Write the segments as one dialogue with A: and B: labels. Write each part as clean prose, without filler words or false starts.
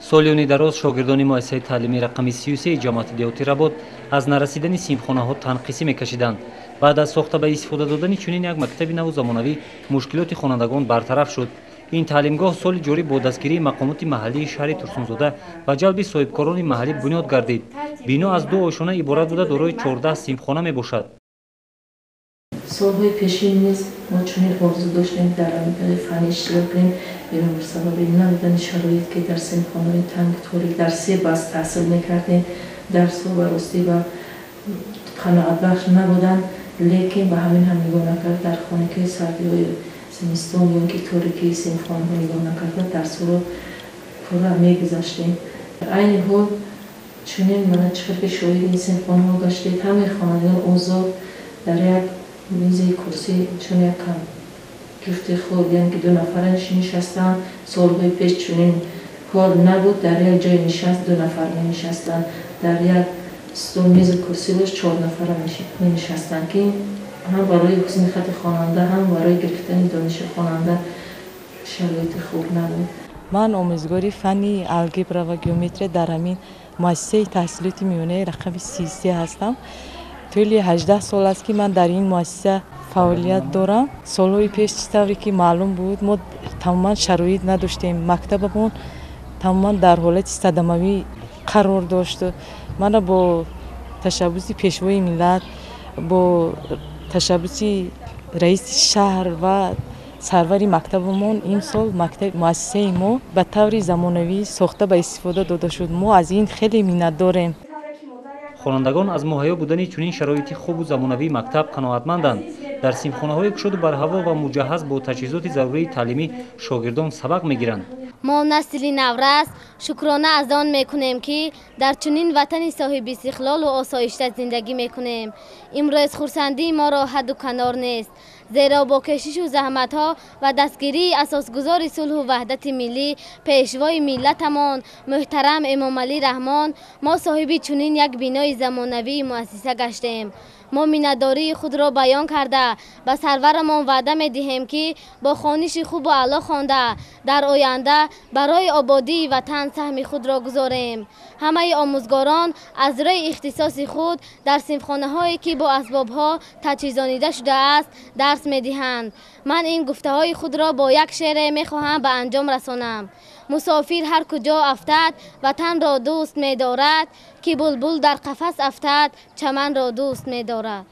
A: солиёни дароз шогирдони муассисаи таълимии рақами 33 ҷамоати деҳоти Работ аз нарасидани синфхонаҳо танқиси мекашиданд. баъд аз сохта ба истифода додани чунин як мактаби наву замонавӣ мушкилоти хонандагон бартараф шуд. ин таълимгоҳ соли ҷорӣ бо дастгирии мақомоти маҳаллии шаҳри турсунзода ва ҷалби соҳибкорони маҳаллӣ бунёд гардид. бино аз 2 ошона иборат буда дорои 14 синфхона мебошад.
B: солҳои пешин низ мо чунин орзу доштем дар фанни иштирок кунем, бинобар сабаби набудани шароит ки дар синфхонаҳои танг торик дар 3 баъд таҳсил мекардем. дарсҳо ба ростӣ ва қаноатбахш набуданд, лекин ба ҳамин ҳам нигоҳ накард дар хонакаи сардиҳои зимистон ё ки торикии синфхонаҳо нигоҳ накарда дарсҳоро пурра мегузаштем. айни ҳол чунин мана чӣ ки шоҳиди ин синфхонаҳо гаштед, ҳамаи хонандагон озод дар як мизи курсӣ чун як гифти хурд, яъне ки 2 нафара нишастанд. солҳои пеш чунин ҳол набуд, дар як ҷои нишаст 2 нафар менишастанд, дар як стул мизу курсӣ бош 4 нафара менишастанд ки ҳам барои ҳусни хати хонанда, ҳам барои гирифтани дониши хонанда шароити хуб набуд.
C: ман омӯзгори фанни алгебра ва геометрия дар ҳамин муассисаи таҳсилоти миёнаи рақами 33 ҳастам. тӯли 18 сол аст ки ман дар ин муассиса фаъолият дорам. солҳои пеш чӣ тавре ки маълум буд, мо тамоман шароит надоштем. мактабамон тамоман дар ҳолати садамавӣ қарор дошт. мана бо ташаббуси пешвои миллат, бо ташаббуси раиси шаҳр ва сарвари мактабамон имсол муассисаи мо ба таври замонавӣ сохта ба истифода дода шуд. мо аз ин хеле миннатдорем.
A: хонандагон аз муҳайё будани чунин шароити хубу замонавии мактаб қаноатманданд. дар синфхонаҳои кушоду барҳаво ва муҷаҳҳаз бо таҷҳизоти зарурии таълимӣ шогирдон сабақ мегиранд.
D: мо насли наврас шукрона аз он мекунем ки дар чунин ватани соҳиби истиқлолу осоишта зиндагӣ мекунем. имрӯз хурсандии моро ҳадду канор нест, зеро бо кӯшишу заҳматҳо ва дастгирии асосгузори сулҳу ваҳдати миллӣ пешвои миллатамон муҳтарам эмомалӣ раҳмон мо соҳиби чунин як бинои замонавии муассиса гаштем. мо миннатдории худро баён карда ба сарварамон ваъда медиҳем ки бо хониши хубу аъло хонда дар оянда барои ободии ватан саҳми худро гузорем. ҳамаи омӯзгорон аз рӯи ихтисоси худ дар синфхонаҳое ки бо асбобҳо таҷҳизонида шудааст дарс медиҳанд. ман ин гуфтаҳои худро бо як шеъре мехоҳам ба анҷом расонам. мусофир ҳар куҷо афтад ватанро дӯст медорад, ки булбул дар қафас афтад чаманро дӯст медорад.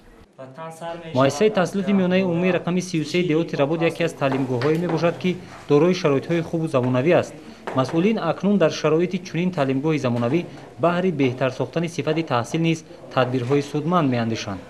A: муассисаи таҳсилоти миёнаи умумии рақами 33 деҳоти Работ яке аз таълимгоҳҳое мебошад ки дорои шароитҳои хубу замонавӣ аст. масъулин акнун дар шароити чунин таълимгоҳи замонавӣ баҳри беҳтар сохтани сифати таҳсил низ тадбирҳои судманд меандешанд.